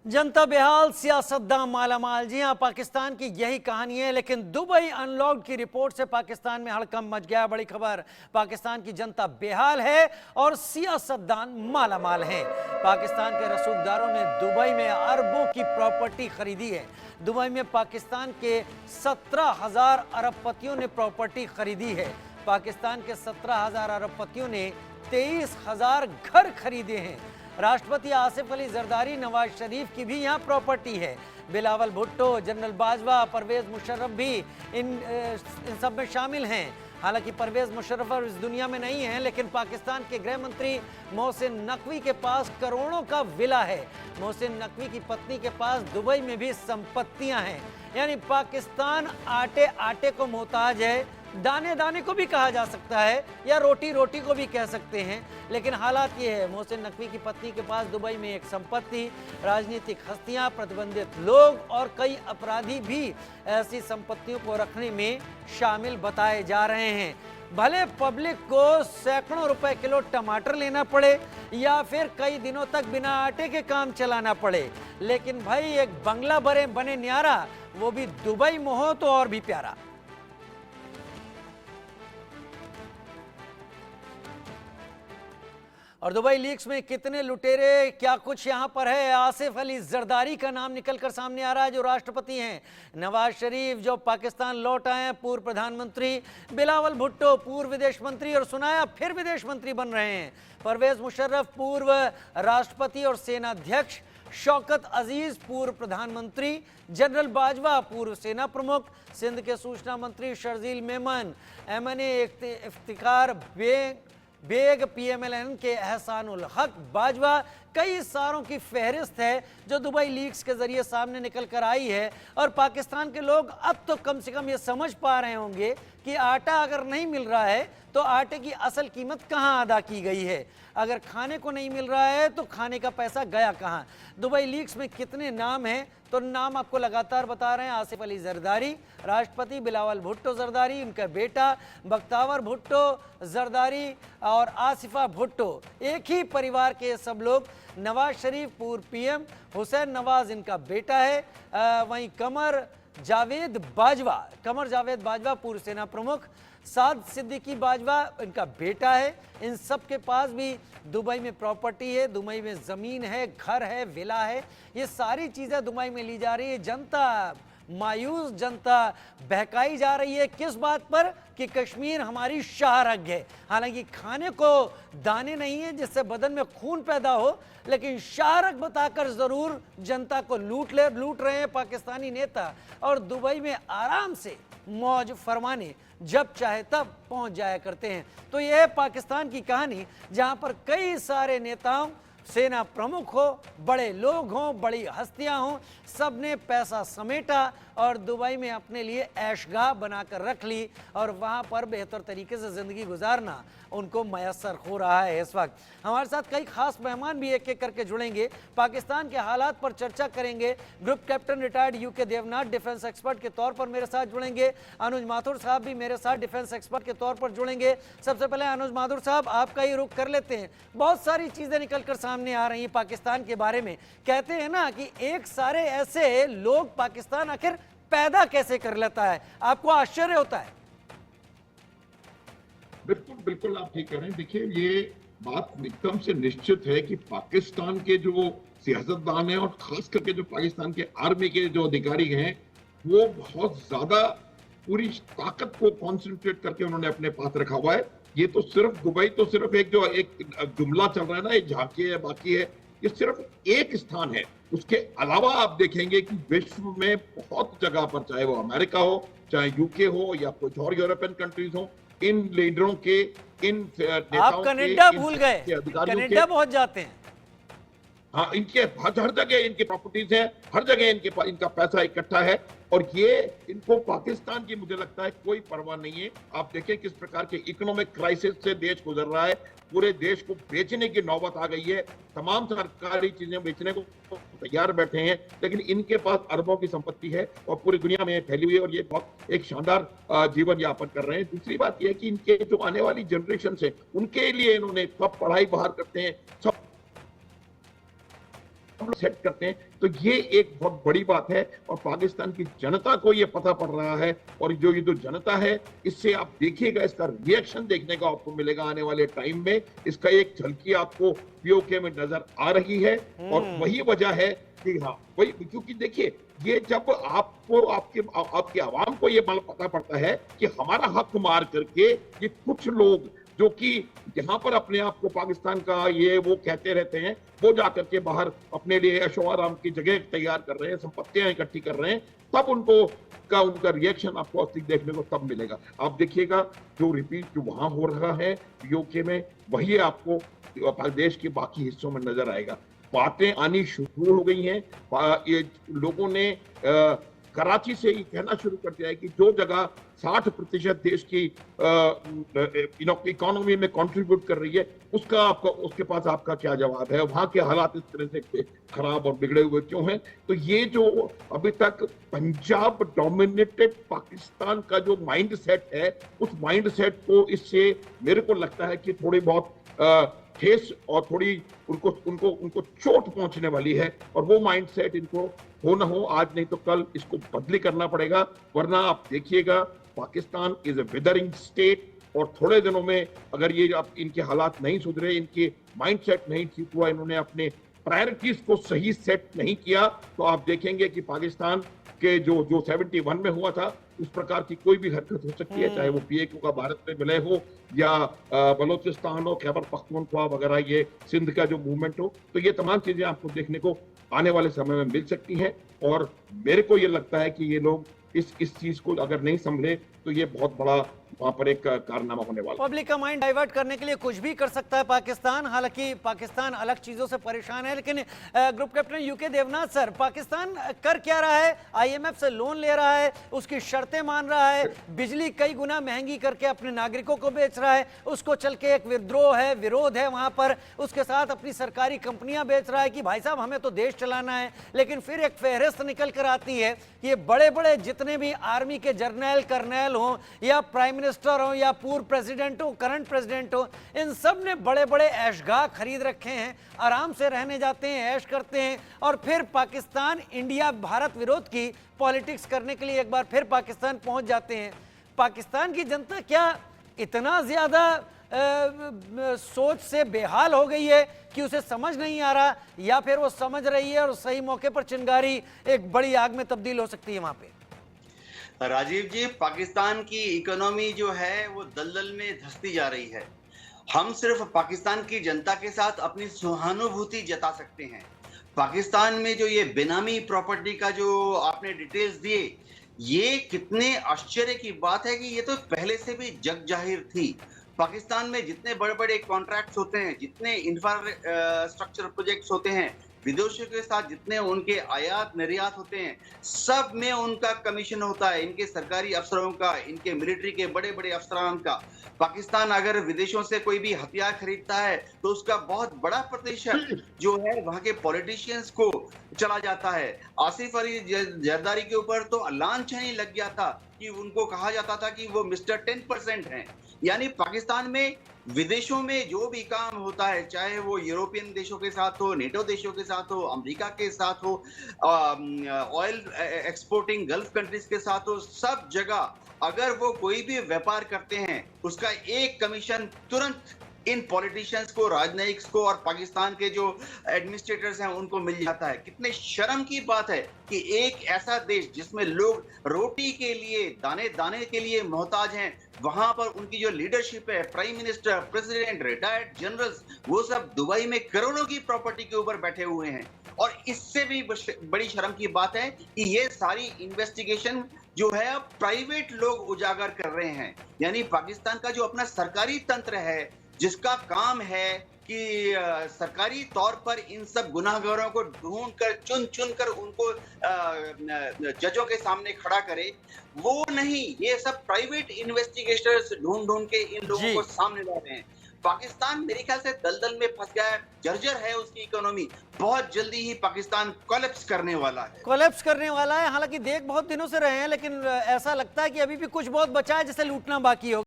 जनता बेहाल, सियासतदान मालामाल। जी हां, पाकिस्तान की यही कहानी है। लेकिन दुबई अनलॉक्ड की रिपोर्ट से पाकिस्तान में हड़कंप मच गया। बड़ी खबर, पाकिस्तान की जनता बेहाल है और सियासतदान मालामाल हैं। पाकिस्तान के रसूखदारों ने दुबई में अरबों की प्रॉपर्टी खरीदी है। दुबई में पाकिस्तान के 17,000 अरबपतियों ने प्रॉपर्टी खरीदी है। पाकिस्तान के 17,000 अरबपतियों ने 23,000 घर खरीदे हैं। राष्ट्रपति आसिफ अली जरदारी, नवाज शरीफ की भी यहाँ प्रॉपर्टी है। बिलावल भुट्टो, जनरल बाजवा, परवेज मुशर्रफ भी इन सब में शामिल हैं। हालांकि परवेज मुशर्रफ इस दुनिया में नहीं है, लेकिन पाकिस्तान के गृह मंत्री मोहसिन नकवी के पास करोड़ों का विला है। मोहसिन नकवी की पत्नी के पास दुबई में भी संपत्तियां हैं। यानी पाकिस्तान आटे आटे को मोहताज है, दाने दाने को भी कहा जा सकता है या रोटी रोटी को भी कह सकते हैं। लेकिन हालात ये है, मोहसिन नकवी की पत्नी के पास दुबई में एक संपत्ति, राजनीतिक हस्तियां, प्रतिबंधित लोग और कई अपराधी भी ऐसी संपत्तियों को रखने में शामिल बताए जा रहे हैं। भले पब्लिक को सैकड़ों रुपए किलो टमाटर लेना पड़े या फिर कई दिनों तक बिना आटे के काम चलाना पड़े, लेकिन भाई एक बंगला बने न्यारा, वो भी दुबई में हो तो और भी प्यारा। और दुबई लीक्स में कितने लुटेरे, क्या कुछ यहां पर है। आसिफ अली जरदारी का नाम निकलकर सामने आ रहा है, जो राष्ट्रपति हैं। नवाज शरीफ जो पाकिस्तान लौट आए हैं, पूर्व प्रधानमंत्री। बिलावल भुट्टो पूर्व विदेश मंत्री और सुनाया फिर विदेश मंत्री बन रहे हैं। परवेज मुशर्रफ पूर्व राष्ट्रपति और सेनाध्यक्ष। शौकत अजीज पूर्व प्रधानमंत्री। जनरल बाजवा पूर्व सेना प्रमुख। सिंध के सूचना मंत्री शर्जील मेमन। MNA इफ्तिकार बेग, PMLN के एहसानुल हक बाजवा। कई सारों की फहरिस्त है जो दुबई लीक्स के जरिए सामने निकल कर आई है। और पाकिस्तान के लोग अब तो कम से कम ये समझ पा रहे होंगे कि आटा अगर नहीं मिल रहा है तो आटे की असल कीमत कहां अदा की गई है। अगर खाने को नहीं मिल रहा है तो खाने का पैसा गया कहां। दुबई लीक्स में कितने नाम हैं, तो नाम आपको लगातार बता रहे हैं। आसिफ अली जरदारी राष्ट्रपति, बिलावल भुट्टो जरदारी उनका बेटा, बख्तावर भुट्टो जरदारी और आसिफा भुट्टो एक ही परिवार के सब लोग। नवाज शरीफ पूर्व PM, हुसैन नवाज इनका बेटा है। वहीं कमर जावेद बाजवा पूर्व सेना प्रमुख। साद सिद्दीकी बाजवा इनका बेटा है। इन सब के पास भी दुबई में प्रॉपर्टी है, दुबई में ज़मीन है, घर है, विला है। ये सारी चीज़ें दुबई में ली जा रही है। जनता मायूस, जनता बहकाई जा रही है। किस बात पर? कि कश्मीर हमारी शाहरग है। हालांकि खाने को दाने नहीं है जिससे बदन में खून पैदा हो, लेकिन शाहरग बताकर ज़रूर जनता को लूट रहे हैं पाकिस्तानी नेता। और दुबई में आराम से मौज फरमाने जब चाहे तब पहुंच जाया करते हैं। तो यह है पाकिस्तान की कहानी, जहां पर कई सारे नेताओं, सेना प्रमुख हो, बड़े लोग हों, बड़ी हस्तियां हों, सब ने पैसा समेटा और दुबई में अपने लिए ऐशगाह बनाकर रख ली और वहां पर बेहतर तरीके से ज़िंदगी गुजारना उनको मयसर हो रहा है। इस वक्त हमारे साथ कई खास मेहमान भी एक एक करके जुड़ेंगे, पाकिस्तान के हालात पर चर्चा करेंगे। Group captain retired UK Devnath defence expert के तौर पर मेरे साथ जुड़ेंगे। अनुज माथुर साहब भी मेरे साथ डिफेंस एक्सपर्ट के तौर पर जुड़ेंगे। सबसे पहले अनुज माथुर साहब, आपका ही रुख कर लेते हैं। बहुत सारी चीज़ें निकल कर सामने आ रही हैं पाकिस्तान के बारे में। कहते हैं ना कि एक सारे ऐसे लोग पाकिस्तान आखिर पैदा कैसे कर लेता है, आपको आश्चर्य होता है? बिल्कुल बिल्कुल, आप ठीक कह रहे हैं। देखिए, ये बात एकदम से निश्चित है कि पाकिस्तान के जो सियासतदान हैं और खास करके जो पाकिस्तान के आर्मी के जो अधिकारी हैं, वो बहुत ज्यादा पूरी ताकत को कॉन्सेंट्रेट करके उन्होंने अपने पास रखा हुआ है। ये तो सिर्फ दुबई तो सिर्फ एक जुमला चल रहा है ना, एक झांकी है, बाकी है। ये सिर्फ एक स्थान है। उसके अलावा आप देखेंगे कि विश्व में बहुत जगह पर, चाहे वो अमेरिका हो, चाहे UK हो या कुछ और यूरोपियन कंट्रीज हो, इन लीडरों के, इन नेताओं आप कनाडा भूल गए, कनाडा बहुत जाते हैं। हाँ, इनके हर जगह इनकी प्रॉपर्टीज है, हर जगह इनका पैसा इकट्ठा है। और ये इनको पाकिस्तान की, मुझे लगता है, कोई परवाह नहीं है। आप देखें किस प्रकार के इकोनॉमिक क्राइसिस से देश गुजर रहा है। पूरे देश को बेचने की नौबत आ गई है। तमाम सरकारी चीजें बेचने को तैयार बैठे हैं, लेकिन इनके पास अरबों की संपत्ति है और पूरी दुनिया में फैली हुई है और ये बहुत एक शानदार जीवन यापन कर रहे हैं। दूसरी बात यह है कि इनके जो आने वाली जनरेशन है, उनके लिए इन्होंने सब पढ़ाई बाहर करते हैं, सब हम लोग सेट करते हैं, तो ये एक बहुत बड़ी बात है और पाकिस्तान की जनता को ये पता पड़ रहा है। और जो ये जो जनता है, इससे आप देखिएगा, इसका रिएक्शन देखने को आपको मिलेगा आने वाले टाइम में। इसका एक झलकी आपको पीओके में नजर आ रही है और वही वजह है कि हाँ वही, क्योंकि देखिए ये जब आपको आपके आवाम को ये पता पड़ता है कि हमारा हक मार करके ये कुछ लोग जो कि यहाँ पर अपने आप को पाकिस्तान का ये वो कहते रहते हैं, वो जाकर के बाहर अपने लिए ऐशो आराम की जगह तैयार कर रहे हैं, संपत्तियां इकट्ठी कर रहे हैं, तब उनका रिएक्शन आपको असली देखने को तब मिलेगा। आप देखिएगा जो रिपीट जो वहां हो रहा है यूके में, वही आपको देश के बाकी हिस्सों में नजर आएगा। बातें आनी शुरू हो गई हैं। ये लोगों ने कराची से ही कहना शुरू कर दिया है कि जो जगह 60% देश की इकोनॉमी में कंट्रीब्यूट कर रही है, उसके पास आपका क्या जवाब है? वहां के हालात इस तरह से खराब और बिगड़े हुए क्यों हैं? तो ये जो अभी तक पंजाब डोमिनेटेड पाकिस्तान का जो माइंड सेट है, उस माइंड सेट को इससे मेरे को लगता है कि थोड़ी बहुत ठेस और थोड़ी उनको चोट पहुंचने वाली है। और वो माइंडसेट इनको हो ना हो, आज नहीं तो कल इसको बदली करना पड़ेगा, वरना आप देखिएगा Pakistan is a withering state. और थोड़े दिनों में अगर ये इनके हालात नहीं सुधरे, इनके माइंडसेट नहीं ठीक हुआ, इन्होंने अपने प्रायोरिटीज को सही सेट नहीं किया, तो आप देखेंगे कि पाकिस्तान के जो 71 में हुआ था, उस प्रकार की कोई भी हरकत हो सकती है, चाहे वो पीएक्यू का भारत में विलय हो या बलोचिस्तान हो, खैबर पख्तूनख्वा वगैरह, ये सिंध का जो मूवमेंट हो। तो ये तमाम चीजें आपको देखने को आने वाले समय में मिल सकती हैं। और मेरे को ये लगता है कि ये लोग इस चीज को अगर नहीं संभले तो ये बहुत बड़ा वहां पर एक कारनामा होने वाला। पब्लिक का माइंड डाइवर्ट करने के लिए कुछ भी कर सकता है पाकिस्तान। हालांकि पाकिस्तान अलग चीजों से परेशान है, लेकिन group captain UK Devnath sir, Pakistan कर क्या रहा है? आईएमएफ से लोन ले रहा है, उसकी शर्तें मान रहा है, बिजली कई गुना महंगी करके अपने नागरिकों को बेच रहा है, उसको चल के एक विद्रोह है, विरोध है वहां पर, उसके साथ अपनी सरकारी कंपनियां बेच रहा है कि भाई साहब हमें तो देश चलाना है। लेकिन फिर एक फहरिस्त निकल कर आती है कि ये बड़े बड़े जितने भी आर्मी के जर्नैल कर्नैल हों या प्राइम मिनिस्टर हो या पूर्व प्रेसिडेंट हो, करंट प्रेसिडेंट हो, इन सब ने बड़े बड़े ऐशगाह खरीद रखे हैं, आराम से रहने जाते हैं, ऐश करते हैं, और फिर पाकिस्तान इंडिया भारत विरोध की पॉलिटिक्स करने के लिए एक बार फिर पाकिस्तान पहुंच जाते हैं। पाकिस्तान की जनता क्या इतना ज्यादा सोच से बेहाल हो गई है कि उसे समझ नहीं आ रहा, या फिर वो समझ रही है और सही मौके पर चिंगारी एक बड़ी आग में तब्दील हो सकती है वहां पे? राजीव जी, पाकिस्तान की इकोनॉमी जो है वो दलदल में धंसती जा रही है। हम सिर्फ पाकिस्तान की जनता के साथ अपनी सहानुभूति जता सकते हैं। पाकिस्तान में जो ये बेनामी प्रॉपर्टी का जो आपने डिटेल्स दिए, ये कितने आश्चर्य की बात है कि ये तो पहले से भी जग जाहिर थी। पाकिस्तान में जितने बड़े बड़े कॉन्ट्रैक्ट्स होते हैं, जितने इंफ्रास्ट्रक्चर प्रोजेक्ट्स होते हैं, विदेशियों के साथ जितने उनके आयात निर्यात होते हैं, सब में उनका कमीशन होता है, इनके सरकारी अफसरों का, इनके मिलिट्री के बड़े बड़े अफसरान का। पाकिस्तान अगर विदेशों से कोई भी हथियार खरीदता है तो उसका बहुत बड़ा प्रतिशत जो है वहां के पॉलिटिशियंस को चला जाता है। आसिफ अली जरदारी के ऊपर तो लांछन ही लग गया था कि उनको कहा जाता था कि वो मिस्टर 10% हैं। यानी पाकिस्तान में विदेशों में जो भी काम होता है, चाहे वो यूरोपियन देशों के साथ हो, नेटो देशों के साथ हो, अमेरिका के साथ हो, ऑयल एक्सपोर्टिंग गल्फ कंट्रीज के साथ हो, सब जगह अगर वो कोई भी व्यापार करते हैं, उसका एक कमीशन तुरंत इन पॉलिटिशियंस को, राजनयिक्स को और पाकिस्तान के जो एडमिनिस्ट्रेटर्स हैं उनको मिल जाता है। कितने शर्म की बात है कि एक ऐसा देश जिसमें लोग रोटी के लिए, दाने दाने के लिए मोहताज हैं, वहां पर उनकी जो लीडरशिप है, prime minister, president, retired generals, वो सब दुबई में करोड़ों की प्रॉपर्टी के ऊपर बैठे हुए हैं। और इससे भी बड़ी शर्म की बात है कि ये सारी इन्वेस्टिगेशन जो है अब प्राइवेट लोग उजागर कर रहे हैं। यानी पाकिस्तान का जो अपना सरकारी तंत्र है, जिसका काम है कि सरकारी तौर पर इन सब गुनाहगारों को ढूंढ कर, चुन चुन कर उनको जजों के सामने खड़ा करे, वो नहीं, ये सब प्राइवेट इन्वेस्टिगेटर्स ढूंढ ढूंढ के इन लोगों को सामने ला रहे हैं। पाकिस्तान मेरे ख्याल से दलदल में फंस गया है, जर्जर है उसकी इकोनॉमी। बहुत जल्दी ही पाकिस्तान कोलैप्स करने वाला है। कोलैप्स करने वाला है। हालांकि देख बहुत दिनों से रहे हैं, लेकिन ऐसा लगता है कि अभी भी कुछ बहुत बचा है जिसे लूटना बाकी हो।